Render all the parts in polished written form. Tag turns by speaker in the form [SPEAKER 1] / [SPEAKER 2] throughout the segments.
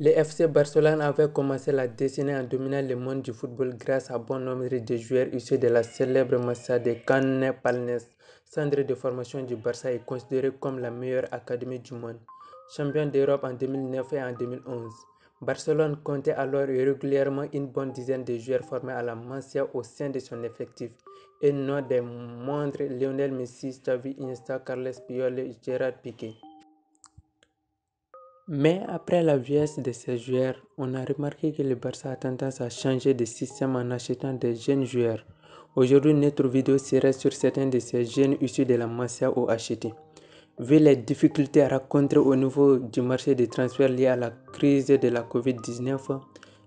[SPEAKER 1] Le FC Barcelone avait commencé la décennie en dominant le monde du football grâce à bon nombre de joueurs issus de la célèbre Masia de Cannes-Palnes. Centre de formation du Barça est considéré comme la meilleure académie du monde. Champion d'Europe en 2009 et en 2011, Barcelone comptait alors régulièrement une bonne dizaine de joueurs formés à la Masia au sein de son effectif. Et non des moindres Lionel Messi, Xavi Iniesta, Carles Puyol et Gerard Piqué. Mais après la vieillesse de ces joueurs, on a remarqué que le Barça a tendance à changer de système en achetant des jeunes joueurs. Aujourd'hui, notre vidéo sera sur certains de ces jeunes issus de la Masia ou achetés. Vu les difficultés rencontrées au niveau du marché des transferts liés à la crise de la Covid-19,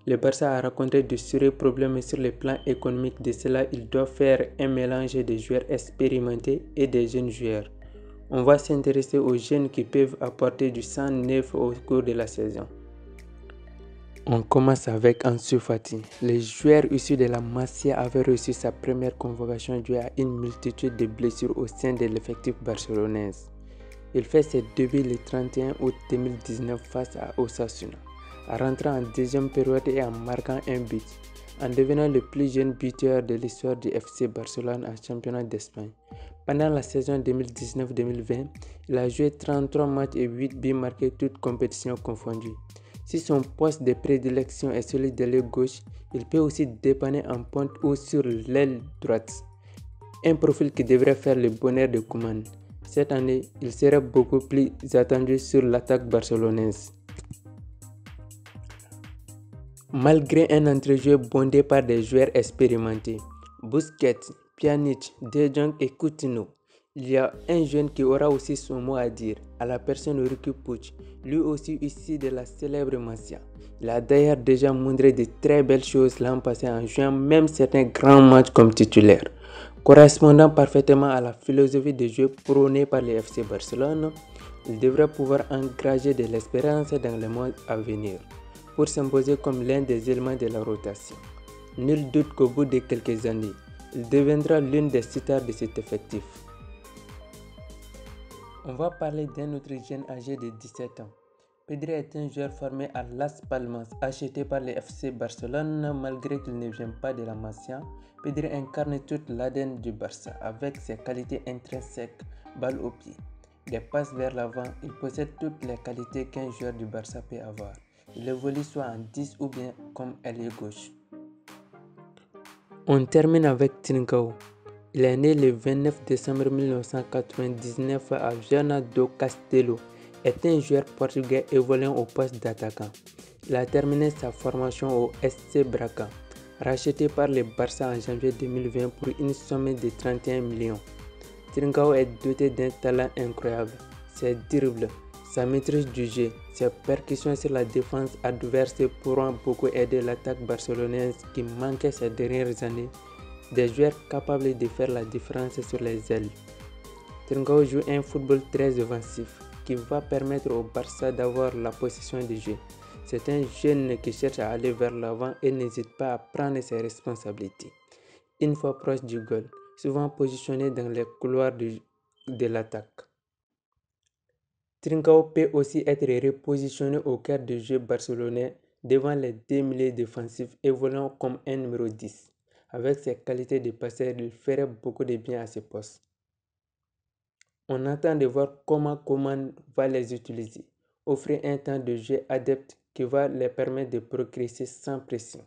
[SPEAKER 1] le Barça a rencontré de sérieux problèmes sur le plan économique. De cela, il doit faire un mélange de joueurs expérimentés et des jeunes joueurs. On va s'intéresser aux jeunes qui peuvent apporter du sang neuf au cours de la saison. On commence avec Ansu Fati. Le joueur issu de la Masia avait reçu sa première convocation due à une multitude de blessures au sein de l'effectif barcelonais. Il fait ses débuts le 31 août 2019 face à Osasuna, en rentrant en deuxième période et en marquant un but, en devenant le plus jeune buteur de l'histoire du FC Barcelone en championnat d'Espagne. Pendant la saison 2019-2020, il a joué 33 matchs et 8 buts marqués toutes compétitions confondues. Si son poste de prédilection est celui de l'aile gauche, il peut aussi dépanner en pointe ou sur l'aile droite. Un profil qui devrait faire le bonheur de Koeman. Cette année, il sera beaucoup plus attendu sur l'attaque barcelonaise. Malgré un entrejeu bondé par des joueurs expérimentés, Busquets, Pjanic, De Jong et Coutinho, il y a un jeune qui aura aussi son mot à dire, à la personne Riqui Puig, lui aussi issu de la célèbre Masia. Il a d'ailleurs déjà montré de très belles choses l'an passé en jouant même certains grands matchs comme titulaire. Correspondant parfaitement à la philosophie de jeu prônée par le FC Barcelone, il devrait pouvoir engager de l'espérance dans les mois à venir pour s'imposer comme l'un des éléments de la rotation. Nul doute qu'au bout de quelques années, il deviendra l'une des stars de cet effectif. On va parler d'un autre jeune âgé de 17 ans. Pedri est un joueur formé à Las Palmas, acheté par le FC Barcelone. Malgré qu'il ne vienne pas de la Masia, Pedri incarne toute l'ADN du Barça avec ses qualités intrinsèques, balle au pied, des passes vers l'avant. Il possède toutes les qualités qu'un joueur du Barça peut avoir. Il évolue soit en 10 ou bien comme ailier gauche. On termine avec Trincao. Il est né le 29 décembre 1999 à Viana do Castelo. Est un joueur portugais évoluant au poste d'attaquant. Il a terminé sa formation au SC Braga, racheté par le Barça en janvier 2020 pour une somme de 31 millions. Trincao est doté d'un talent incroyable. Ses dribbles, sa maîtrise du jeu, ses percussions sur la défense adverse pourront beaucoup aider l'attaque barcelonaise qui manquait ces dernières années des joueurs capables de faire la différence sur les ailes. Trincao joue un football très offensif qui va permettre au Barça d'avoir la possession du jeu. C'est un jeune qui cherche à aller vers l'avant et n'hésite pas à prendre ses responsabilités. Une fois proche du goal, souvent positionné dans les couloirs de l'attaque. Trincao peut aussi être repositionné au cœur du jeu barcelonais devant les deux milieux défensifs évoluant comme un numéro 10. Avec ses qualités de passeur, il ferait beaucoup de bien à ce poste. On attend de voir comment Koeman va les utiliser, offrir un temps de jeu adepte qui va les permettre de progresser sans pression.